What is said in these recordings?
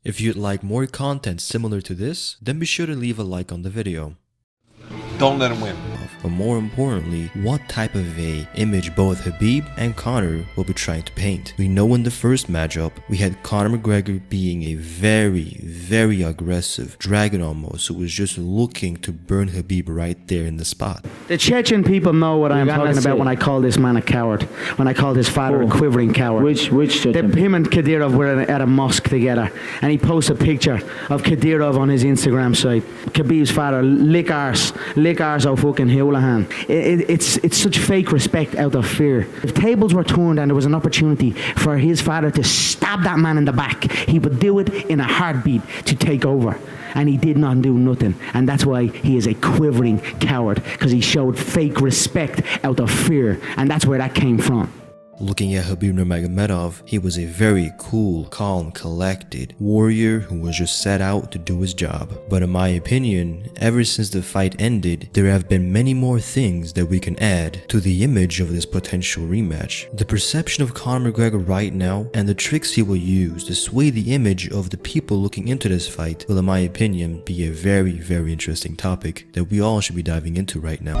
If you'd like more content similar to this, then be sure to leave a like on the video. Don't let him win. But more importantly, what type of a image both Khabib and Conor will be trying to paint. We know in the first matchup, we had Conor McGregor being a very aggressive dragon almost, who was just looking to burn Khabib right there in the spot. The Chechen people know what I'm talking about when I call this man a coward, when I called his father a quivering coward. Which Chechen? Him and Kadyrov were at a mosque together, and he posts a picture of Kadyrov on his Instagram site. Khabib's father, lick arse oh fucking Houlihan. It's such fake respect out of fear. If tables were turned and there was an opportunity for his father to stab that man in the back, he would do it in a heartbeat to take over. And he did not do nothing. And that's why he is a quivering coward, because he showed fake respect out of fear. And that's where that came from. Looking at Khabib Nurmagomedov, he was a very cool, calm, collected warrior who was just set out to do his job. But in my opinion, ever since the fight ended, there have been many more things that we can add to the image of this potential rematch. The perception of Conor McGregor right now and the tricks he will use to sway the image of the people looking into this fight will, in my opinion, be a very interesting topic that we all should be diving into right now.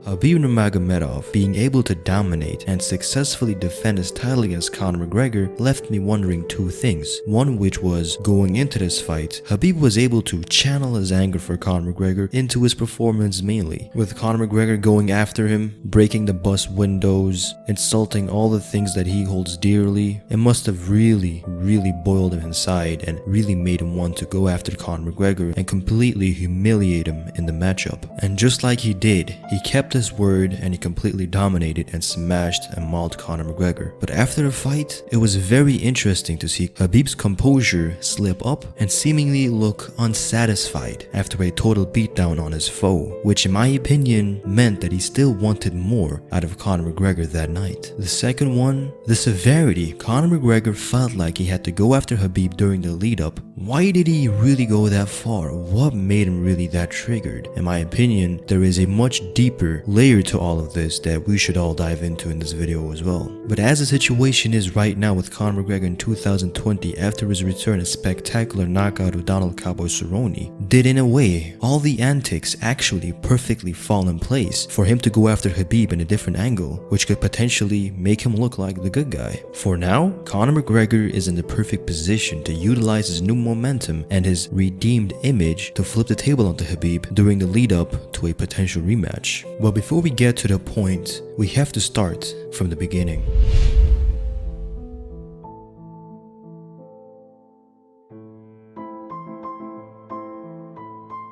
Khabib Nurmagomedov being able to dominate and successfully defend his title against Conor McGregor left me wondering two things. One which was, going into this fight, Khabib was able to channel his anger for Conor McGregor into his performance mainly, with Conor McGregor going after him, breaking the bus windows, insulting all the things that he holds dearly. It must have really boiled him inside and really made him want to go after Conor McGregor and completely humiliate him in the matchup. And just like he did, he kept his word and he completely dominated and smashed and mauled Conor McGregor. But after the fight, it was very interesting to see Khabib's composure slip up and seemingly look unsatisfied after a total beatdown on his foe, which in my opinion meant that he still wanted more out of Conor McGregor that night. The second one, the severity Conor McGregor felt like he had to go after Khabib during the lead up. Why did he really go that far? What made him really that triggered? In my opinion, there is a much deeper layer to all of this that we should all dive into in this video as well. But as the situation is right now with Conor McGregor in 2020 after his return, a spectacular knockout of Donald Cowboy Cerrone, did in a way all the antics actually perfectly fall in place for him to go after Khabib in a different angle, which could potentially make him look like the good guy. For now, Conor McGregor is in the perfect position to utilize his new momentum and his redeemed image to flip the table onto Khabib during the lead up to a potential rematch. But before we get to the point, we have to start from the beginning.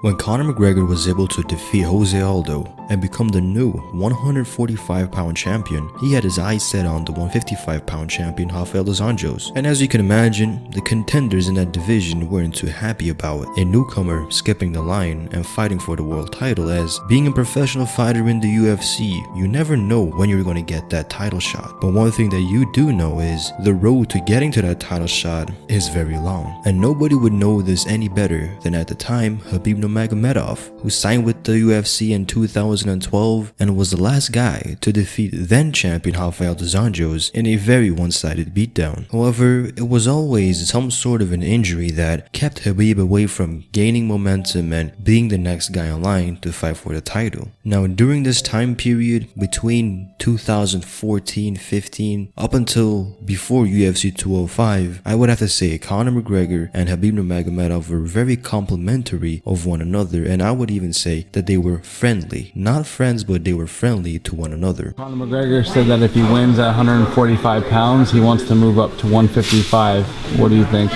When Conor McGregor was able to defeat Jose Aldo and become the new 145-pound champion, he had his eyes set on the 155-pound champion Rafael dos Anjos. And as you can imagine, the contenders in that division weren't too happy about a newcomer skipping the line and fighting for the world title, as being a professional fighter in the UFC, you never know when you're going to get that title shot. But one thing that you do know is the road to getting to that title shot is very long. And nobody would know this any better than at the time Khabib Nurmagomedov, who signed with the UFC in 2012 and was the last guy to defeat then champion Rafael dos Anjos in a very one-sided beatdown. However, it was always some sort of an injury that kept Khabib away from gaining momentum and being the next guy in line to fight for the title. Now, during this time period between 2014-15 up until before UFC 205, I would have to say Conor McGregor and Khabib Nurmagomedov were very complimentary of one another, and I would even say that they were friendly. Not friends, but they were friendly to one another. Conor McGregor said that if he wins at 145 pounds, he wants to move up to 155. What do you think?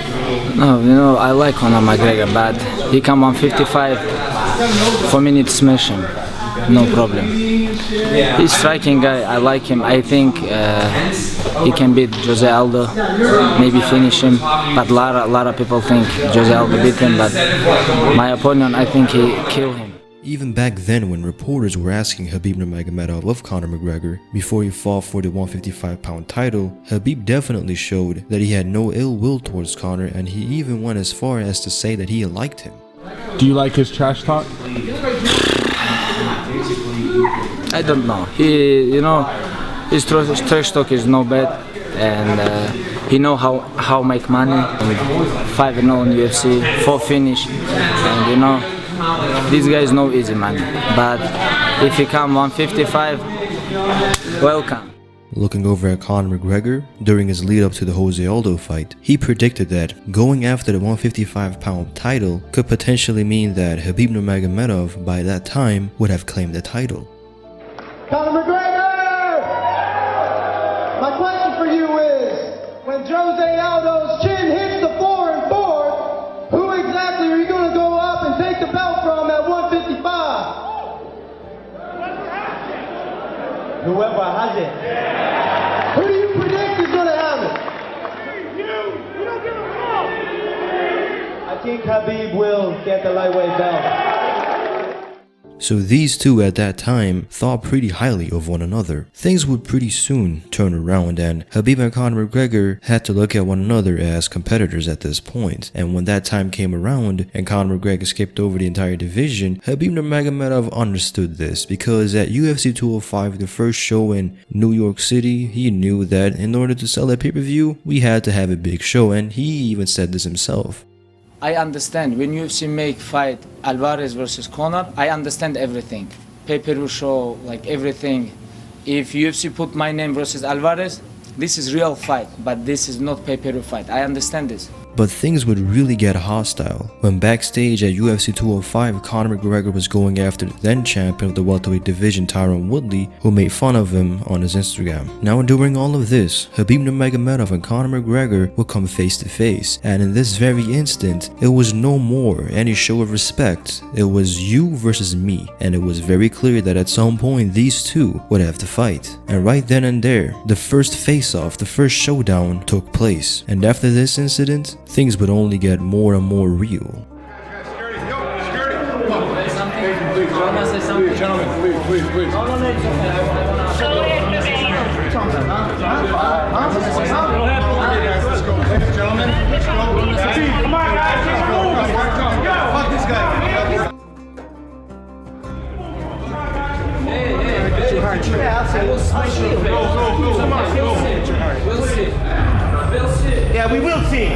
No, you know, I like Conor McGregor, but he come on 55, for me need to smash him. No problem. He's striking guy, I like him. I think he can beat Jose Aldo, maybe finish him, but a lot of people think Jose Aldo beat him, but my opinion, I think he kill him. Even back then when reporters were asking Khabib Nurmagomedov of Conor McGregor before he fought for the 155-pound title, Khabib definitely showed that he had no ill will towards Conor, and he even went as far as to say that he liked him. Do you like his trash talk? I don't know. His trash talk is no bad, and he know how make money. 5-0 in UFC, 4 finish, and these guys know easy money. But if he come 155, welcome. Looking over at Conor McGregor, during his lead up to the Jose Aldo fight, he predicted that going after the 155-pound title could potentially mean that Khabib Nurmagomedov by that time would have claimed the title. Conor McGregor! My question for you is, when Jose Aldo's chin hits the floor in 4, who exactly are you going to go up and take the belt from at 155? Whoever has it. Who do you predict is going to have it? You don't give a fuck. I think Khabib will get the lightweight belt. So these two at that time thought pretty highly of one another. Things would pretty soon turn around, and Khabib and Conor McGregor had to look at one another as competitors at this point. And when that time came around and Conor McGregor skipped over the entire division, Khabib Nurmagomedov understood this, because at UFC 205, the first show in New York City, he knew that in order to sell that pay-per-view, we had to have a big show, and he even said this himself. I understand when UFC make fight Alvarez versus Conor, I understand everything. Pay-per-view show, like everything. If UFC put my name versus Alvarez, this is real fight, but this is not pay-per-view fight. I understand this. But things would really get hostile when backstage at UFC 205, Conor McGregor was going after the then champion of the welterweight division, Tyron Woodley, who made fun of him on his Instagram. Now during all of this, Khabib Nurmagomedov and Conor McGregor would come face to face, and in this very instant, it was no more any show of respect. It was you versus me, and it was very clear that at some point these two would have to fight. And right then and there, the first face-off, the first showdown took place. And after this incident, things would only get more and more real. Yeah, we will see.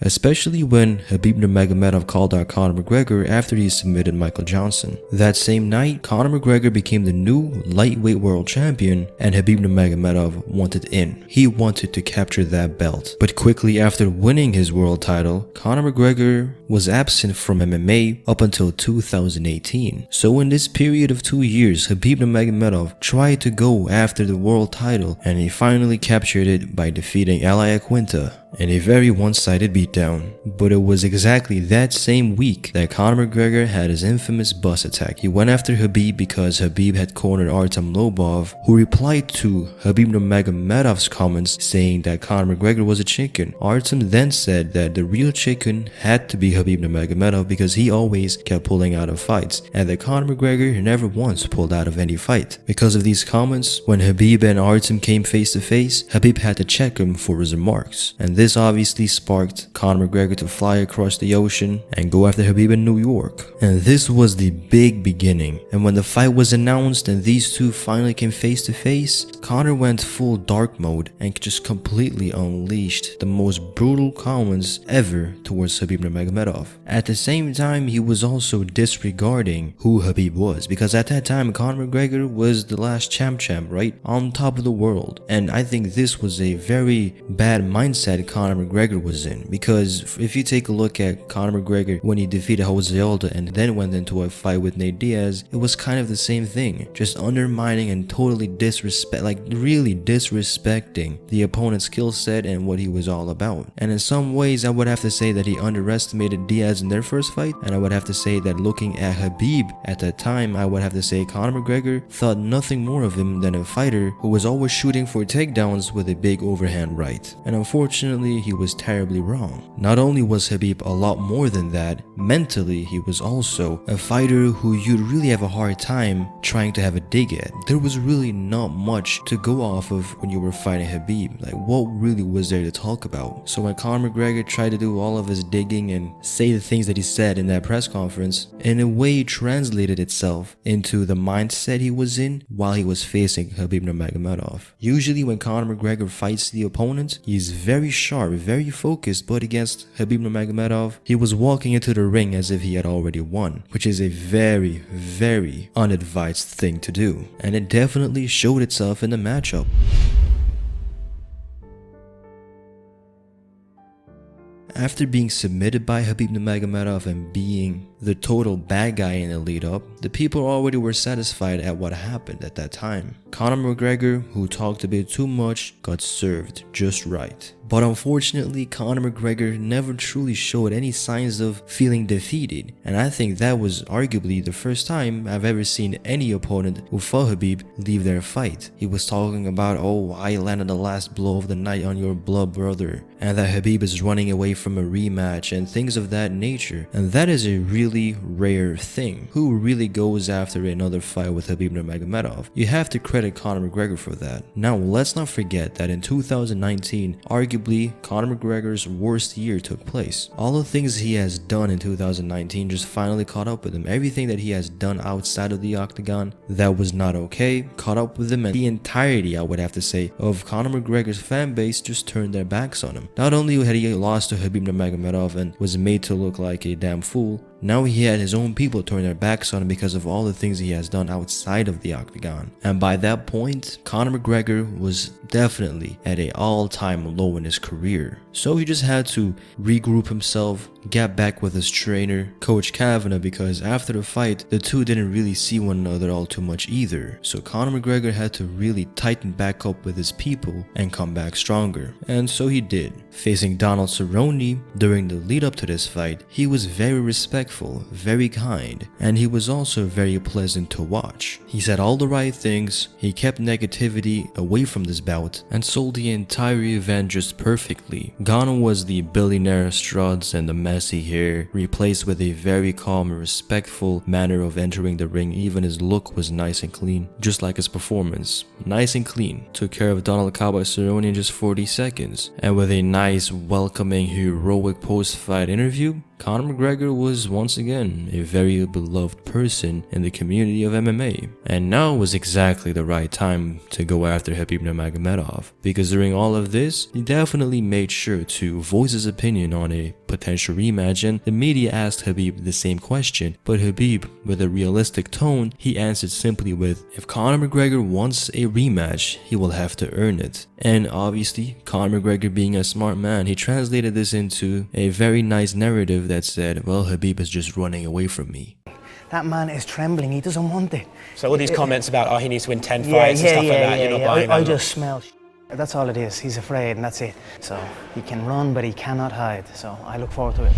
Especially when Khabib Nurmagomedov called out Conor McGregor after he submitted Michael Johnson. That same night, Conor McGregor became the new lightweight world champion, and Khabib Nurmagomedov wanted in. He wanted to capture that belt. But quickly after winning his world title, Conor McGregor was absent from MMA up until 2018. So in this period of 2 years, Khabib Nurmagomedov tried to go after the world title, and he finally captured it by defeating Al Iaquinta in a very one-sided beatdown. But it was exactly that same week that Conor McGregor had his infamous bus attack. He went after Khabib because Khabib had cornered Artem Lobov, who replied to Khabib Nurmagomedov's comments saying that Conor McGregor was a chicken. Artem then said that the real chicken had to be Khabib Nurmagomedov because he always kept pulling out of fights, and that Conor McGregor never once pulled out of any fight. Because of these comments, when Khabib and Artem came face to face, Khabib had to check him for his remarks, and this obviously sparked Conor McGregor to fly across the ocean and go after Khabib in New York. And this was the big beginning. And when the fight was announced and these two finally came face to face, Conor went full dark mode and just completely unleashed the most brutal comments ever towards Khabib Nurmagomedov. At the same time, he was also disregarding who Khabib was, because at that time Conor McGregor was the last champ, right? On top of the world. And I think this was a very bad mindset Conor McGregor was in, because if you take a look at Conor McGregor when he defeated Jose Aldo and then went into a fight with Nate Diaz, it was kind of the same thing, just undermining and totally really disrespecting the opponent's skill set and what he was all about. And in some ways I would have to say that he underestimated eliminated Diaz in their first fight, and I would have to say that looking at Khabib at that time, I would have to say Conor McGregor thought nothing more of him than a fighter who was always shooting for takedowns with a big overhand right. And unfortunately, he was terribly wrong. Not only was Khabib a lot more than that, mentally he was also a fighter who you'd really have a hard time trying to have a dig at. There was really not much to go off of when you were fighting Khabib. Like, what really was there to talk about? So when Conor McGregor tried to do all of his digging and say the things that he said in that press conference, in a way it translated itself into the mindset he was in while he was facing Khabib Nurmagomedov. Usually when Conor McGregor fights the opponent, he's very sharp, very focused, but against Khabib Nurmagomedov, he was walking into the ring as if he had already won, which is a very, very unadvised thing to do. And it definitely showed itself in the matchup. After being submitted by Khabib Nurmagomedov and being the total bad guy in the lead up, the people already were satisfied at what happened at that time. Conor McGregor, who talked a bit too much, got served just right. But unfortunately, Conor McGregor never truly showed any signs of feeling defeated, and I think that was arguably the first time I've ever seen any opponent who fought Khabib leave their fight. He was talking about, oh, I landed the last blow of the night on your blood brother, and that Khabib is running away from a rematch and things of that nature. And that is a really rare thing. Who really goes after another fight with Khabib Nurmagomedov? You have to credit Conor McGregor for that. Now, let's not forget that in 2019, arguably Conor McGregor's worst year took place. All the things he has done in 2019 just finally caught up with him. Everything that he has done outside of the octagon that was not okay caught up with him, and the entirety, I would have to say, of Conor McGregor's fan base just turned their backs on him. Not only had he lost to Khabib Nurmagomedov and was made to look like a damn fool, now he had his own people turn their backs on him because of all the things he has done outside of the octagon. And by that point, Conor McGregor was definitely at an all-time low in his career. So he just had to regroup himself, get back with his trainer, Coach Kavanagh, because after the fight, the two didn't really see one another all too much either. So Conor McGregor had to really tighten back up with his people and come back stronger. And so he did. Facing Donald Cerrone during the lead up to this fight, he was very respectful, very kind, and he was also very pleasant to watch. He said all the right things, he kept negativity away from this bout, and sold the entire event just perfectly. Gone was the billionaire struts and the messy hair, replaced with a very calm and respectful manner of entering the ring. Even his look was nice and clean, just like his performance. Nice and clean. Took care of Donald Cowboy Cerrone in just 40 seconds. And with a nice, welcoming, heroic post-fight interview, Conor McGregor was once again a very beloved person in the community of MMA. And now was exactly the right time to go after Khabib Nurmagomedov, because during all of this, he definitely made sure to voice his opinion on a potential rematch, and the media asked Khabib the same question, but Khabib, with a realistic tone, he answered simply with, if Conor McGregor wants a rematch, he will have to earn it. And obviously, Conor McGregor being a smart man, he translated this into a very nice narrative that said, well, Khabib is just running away from me. That man is trembling, he doesn't want it. So all these comments about, oh, he needs to win 10 fights and stuff like that, you're not buying that? I just smell That's all it is, he's afraid and that's it. So he can run but he cannot hide, so I look forward to it.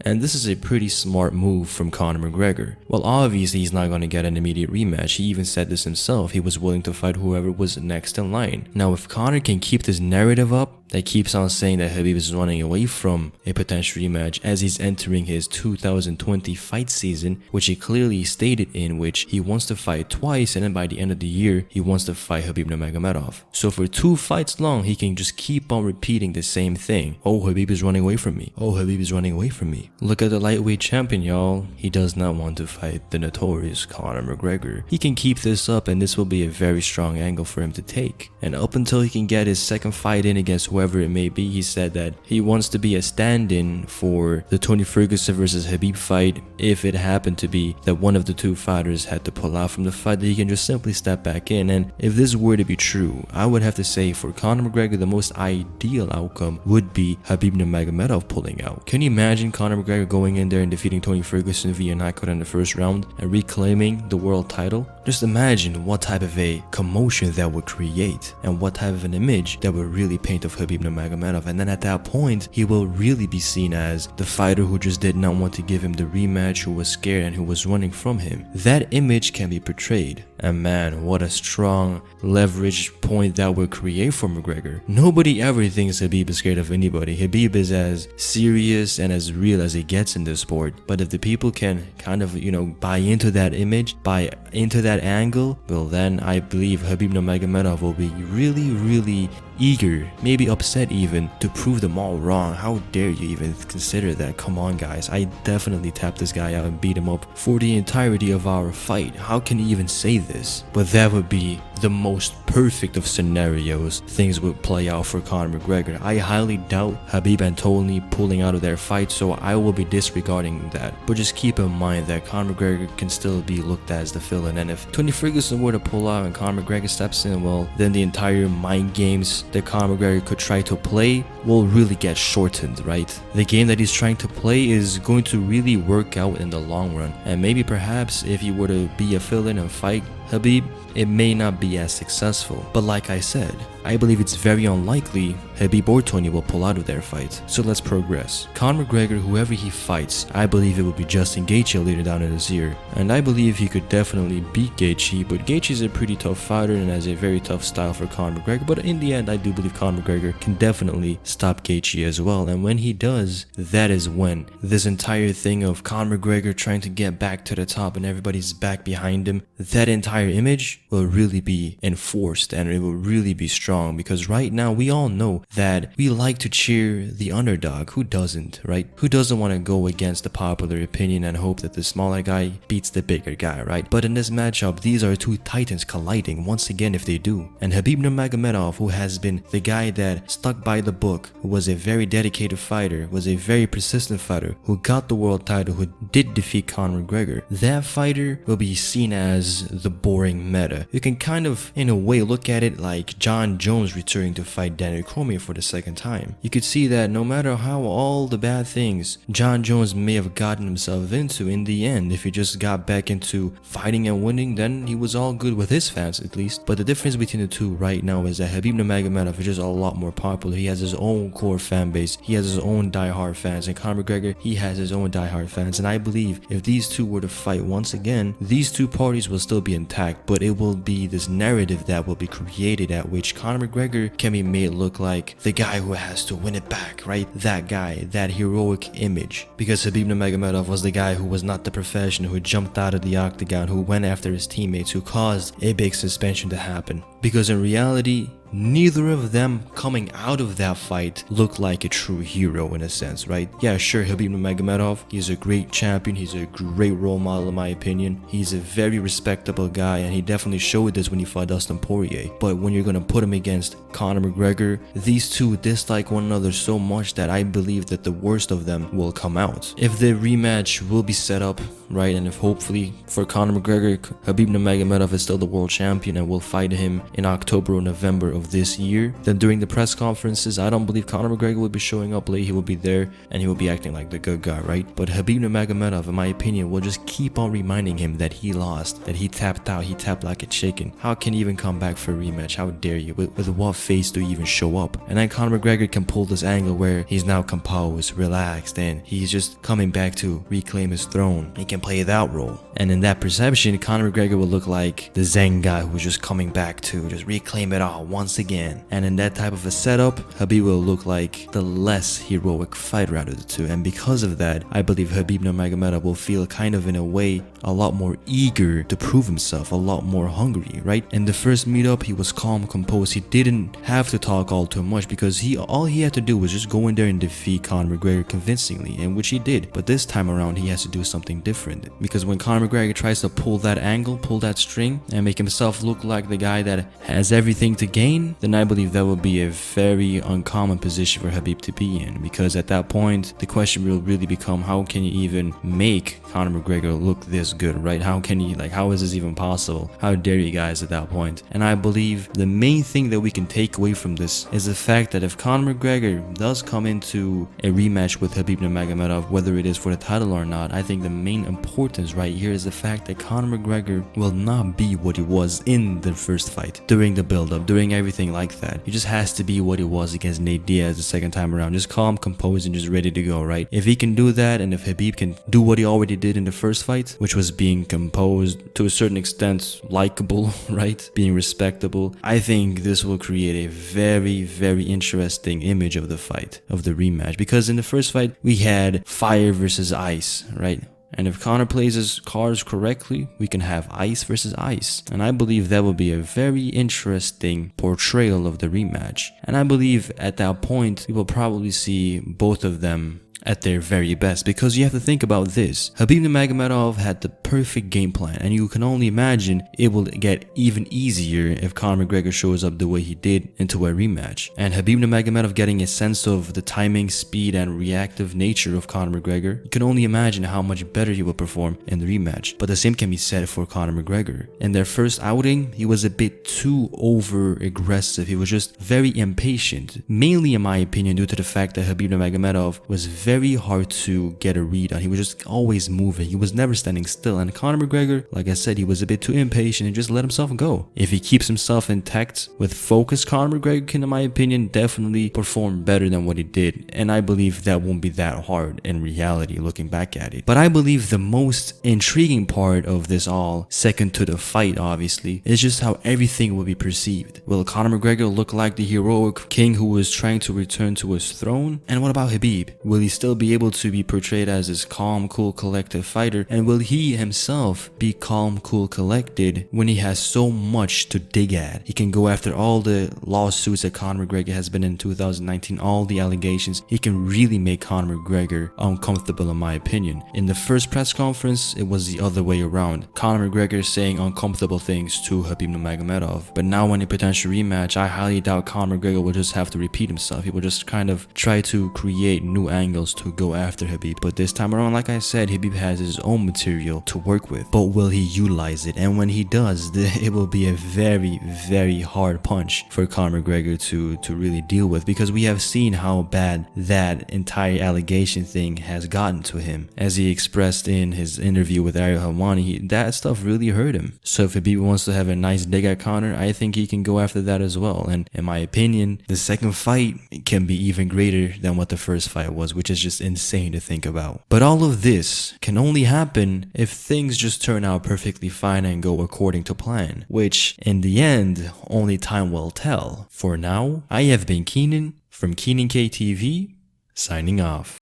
And this is a pretty smart move from Conor McGregor. Well, obviously he's not going to get an immediate rematch. He even said this himself. He was willing to fight whoever was next in line. Now, if Conor can keep this narrative up, that keeps on saying that Khabib is running away from a potential rematch as he's entering his 2020 fight season, which he clearly stated in which he wants to fight twice, and then by the end of the year, he wants to fight Khabib Nurmagomedov. So for 2 fights long, he can just keep on repeating the same thing. Oh, Khabib is running away from me. Oh, Khabib is running away from me. Look at the lightweight champion, y'all. He does not want to fight the notorious Conor McGregor. He can keep this up, and this will be a very strong angle for him to take. And up until he can get his second fight in against whoever it may be, he said that he wants to be a stand-in for the Tony Ferguson versus Khabib fight. If it happened to be that one of the two fighters had to pull out from the fight, that he can just simply step back in. And if this were to be true, I would have to say for Conor McGregor, the most ideal outcome would be Khabib Nurmagomedov pulling out. Can you imagine Conor McGregor going in there and defeating Tony Ferguson via knockout in the first round and reclaiming the world title? Just imagine what type of a commotion that would create and what type of an image that would really paint of Khabib Nurmagomedov. And then at that point, he will really be seen as the fighter who just did not want to give him the rematch, who was scared and who was running from him. That image can be portrayed. And man, what a strong leverage point that would create for McGregor. Nobody ever thinks Khabib is scared of anybody. Khabib is as serious and as real as it gets in this sport. But if the people can kind of, buy into that image, buy into that angle, well then I believe Khabib Nurmagomedov will be really, really eager, maybe upset even, to prove them all wrong. How dare you even consider that? Come on guys, I definitely tapped this guy out and beat him up for the entirety of our fight. How can you even say this? But that would be the most perfect of scenarios. Things would play out for Conor McGregor. I highly doubt Khabib and Tony pulling out of their fight, so I will be disregarding that. But just keep in mind that Conor McGregor can still be looked at as the villain, and if Tony Ferguson were to pull out and Conor McGregor steps in, well then the entire mind games that Conor McGregor could try to play will really get shortened, right? The game that he's trying to play is going to really work out in the long run, and maybe perhaps if he were to be a villain and fight Khabib, it may not be as successful. But like I said, I believe it's very unlikely Khabib or Tony will pull out of their fight. So let's progress. Conor McGregor, whoever he fights, I believe it will be Justin Gaethje later down in this year. And I believe he could definitely beat Gaethje, but Gaethje is a pretty tough fighter and has a very tough style for Conor McGregor. But in the end, I do believe Conor McGregor can definitely stop Gaethje as well. And when he does, that is when this entire thing of Conor McGregor trying to get back to the top and everybody's back behind him, that entire image will really be enforced and it will really be strong, because right now we all know that we like to cheer the underdog. Who doesn't, right? Who doesn't want to go against the popular opinion and hope that the smaller guy beats the bigger guy, right? But in this matchup, these are two titans colliding once again if they do. And Khabib Nurmagomedov, who has been the guy that stuck by the book, who was a very dedicated fighter, was a very persistent fighter, who got the world title, who did defeat Conor McGregor, that fighter will be seen as the boring meta. You can kind of, in a way, look at it like John Jones returning to fight Daniel Cormier for the second time. You could see that no matter how all the bad things John Jones may have gotten himself into, in the end, if he just got back into fighting and winning, then he was all good with his fans at least. But the difference between the two right now is that Khabib Nurmagomedov is just a lot more popular. He has his own core fan base. He has his own diehard fans. And Conor McGregor, he has his own diehard fans. And I believe if these two were to fight once again, these two parties will still be intact, but it will be this narrative that will be created at which Conor McGregor can be made look like the guy who has to win it back, right? That guy, that heroic image. Because Khabib Nurmagomedov was the guy who was not the professional, who jumped out of the octagon, who went after his teammates, who caused a big suspension to happen. Because in reality, neither of them coming out of that fight looked like a true hero in a sense, right? Yeah, sure, Khabib Nurmagomedov, he's a great champion, he's a great role model in my opinion. He's a very respectable guy, and he definitely showed this when he fought Dustin Poirier. But when you're gonna put him against Conor McGregor, these two dislike one another so much that I believe that the worst of them will come out. If the rematch will be set up, right, and if hopefully for Conor McGregor, Khabib Nurmagomedov is still the world champion and will fight him in October or November of this year, then during the press conferences, I don't believe Conor McGregor will be showing up late. He will be there and he will be acting like the good guy, right? But Khabib Nurmagomedov, in my opinion, will just keep on reminding him that he lost, that he tapped out, he tapped like a chicken. How can he even come back for a rematch? How dare you? With what face do you even show up? And then Conor McGregor can pull this angle where he's now composed, relaxed, and he's just coming back to reclaim his throne. He can play that role. And in that perception, Conor McGregor will look like the Zen guy who's just coming back to just reclaim it all once again. And in that type of a setup, Khabib will look like the less heroic fighter out of the two. And because of that, I believe Khabib Nurmagomedov will feel kind of in a way a lot more eager to prove himself, a lot more hungry, right? In the first meetup, he was calm, composed. He didn't have to talk all too much because all he had to do was just go in there and defeat Conor McGregor convincingly, and which he did. But this time around, he has to do something different, because when Conor McGregor tries to pull that angle, pull that string, and make himself look like the guy that has everything to gain, retain, then I believe that would be a very uncommon position for Khabib to be in, because at that point the question will really become, how can you even make Conor McGregor look this good, right? How can you, like, how is this even possible? How dare you guys at that point? And I believe the main thing that we can take away from this is the fact that if Conor McGregor does come into a rematch with Khabib Nurmagomedov, whether it is for the title or not, I think the main importance right here is the fact that Conor McGregor will not be what he was in the first fight, during the build-up, during everything like that. He just has to be what he was against Nate Diaz the second time around, just calm, composed, and just ready to go, right? If he can do that, and if Khabib can do what he already did in the first fight, which was being composed, to a certain extent likable, right, being respectable, I think this will create a very, very interesting image of the fight, of the rematch. Because in the first fight we had fire versus ice, right? And if Conor plays his cards correctly, we can have ice versus ice. And I believe that will be a very interesting portrayal of the rematch. And I believe at that point, we will probably see both of them at their very best, because you have to think about this. Khabib Nurmagomedov had the perfect game plan, and you can only imagine it will get even easier if Conor McGregor shows up the way he did into a rematch. And Khabib Nurmagomedov getting a sense of the timing, speed, and reactive nature of Conor McGregor, you can only imagine how much better he will perform in the rematch. But the same can be said for Conor McGregor. In their first outing, he was a bit too over aggressive. He was just very impatient, mainly in my opinion due to the fact that Khabib Nurmagomedov was very hard to get a read on. He was just always moving. He was never standing still. And Conor McGregor, like I said, he was a bit too impatient and just let himself go. If he keeps himself intact with focus, Conor McGregor can, in my opinion, definitely perform better than what he did. And I believe that won't be that hard in reality, looking back at it. But I believe the most intriguing part of this all, second to the fight obviously, is just how everything will be perceived. Will Conor McGregor look like the heroic king who was trying to return to his throne? And what about Khabib? Will he still be able to be portrayed as this calm, cool, collected fighter? And will he himself be calm, cool, collected when he has so much to dig at? He can go after all the lawsuits that Conor McGregor has been in 2019, all the allegations. He can really make Conor McGregor uncomfortable, in my opinion. In the first press conference, it was the other way around. Conor McGregor saying uncomfortable things to Khabib Nurmagomedov. But now in a potential rematch, I highly doubt Conor McGregor will just have to repeat himself. He will just kind of try to create new angles to go after Khabib. But this time around, like I said, Khabib has his own material to work with. But will he utilize it? And when he does, it will be a very, very hard punch for Conor McGregor to really deal with, because we have seen how bad that entire allegation thing has gotten to him. As he expressed in his interview with Ariel Helwani, that stuff really hurt him. So if Khabib wants to have a nice dig at Conor, I think he can go after that as well. And in my opinion, the second fight can be even greater than what the first fight was, which is just insane to think about. But all of this can only happen if things just turn out perfectly fine and go according to plan, which in the end, only time will tell. For now, I have been Kenan from KENAN KTV, signing off.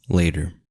Later.